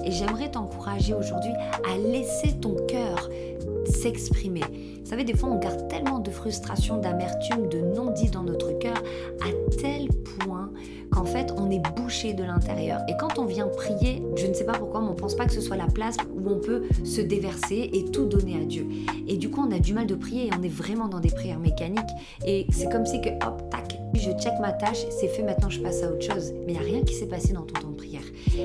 Et j'aimerais t'encourager aujourd'hui à laisser ton cœur s'exprimer. Vous savez, des fois, on garde tellement de frustration, d'amertume, de non-dit dans notre cœur, à tel point qu'en fait, on est bouché de l'intérieur. Et quand on vient prier, je ne sais pas pourquoi, mais on ne pense pas que ce soit la place où on peut se déverser et tout donner à Dieu. Et du coup, on a du mal de prier et on est vraiment dans des prières mécaniques. Et c'est comme si que, hop, tac, je check ma tâche, c'est fait, maintenant je passe à autre chose. Mais il n'y a rien qui s'est passé dans ton temps de prière.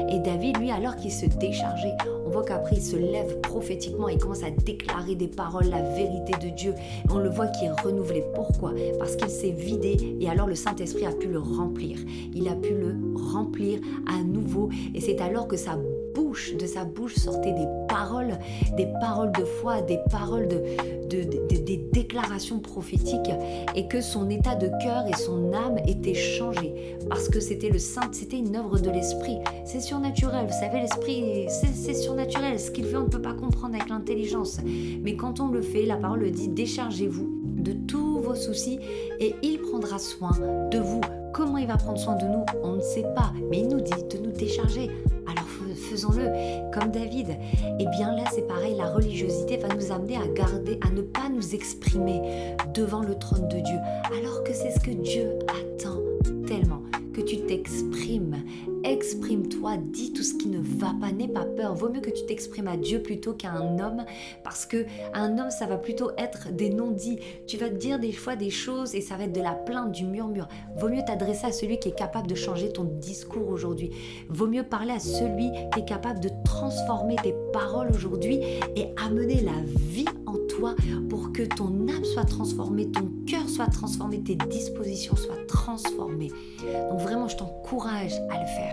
Et David, lui, alors qu'il se déchargeait, on voit qu'après, il se lève prophétiquement, il commence à déclarer des paroles, la vérité de Dieu. Et on le voit qui est renouvelé. Pourquoi ? Parce qu'il s'est vidé et alors le Saint-Esprit a pu le remplir. Il a pu le remplir à nouveau. Et c'est alors que de sa bouche sortaient des paroles de foi, des paroles des déclarations prophétiques, et que son état de cœur et son âme étaient changés parce que c'était une œuvre de l'esprit. C'est surnaturel, vous savez, l'esprit c'est surnaturel, ce qu'il fait on ne peut pas comprendre avec l'intelligence, mais quand on le fait, la parole dit: déchargez-vous de tous vos soucis et il prendra soin de vous. Comment il va prendre soin de nous, on ne sait pas, mais il nous dit de nous décharger. Alors faisons-le comme David. Et bien là, c'est pareil, la religiosité va nous amener à ne pas nous exprimer devant le trône de Dieu, alors que c'est ce que Dieu attend tellement, que tu t'exprimes. Exprime-toi, dis tout ce qui ne va pas, n'aie pas peur. Vaut mieux que tu t'exprimes à Dieu plutôt qu'à un homme, parce que un homme, ça va plutôt être des non-dits. Tu vas te dire des fois des choses et ça va être de la plainte, du murmure. Vaut mieux t'adresser à celui qui est capable de changer ton discours aujourd'hui. Vaut mieux parler à celui qui est capable de transformer tes paroles aujourd'hui et amener la vie en toi pour que ton âme soit transformée, ton cœur soit transformé, tes dispositions soient transformées. Donc vraiment, je t'encourage à le faire.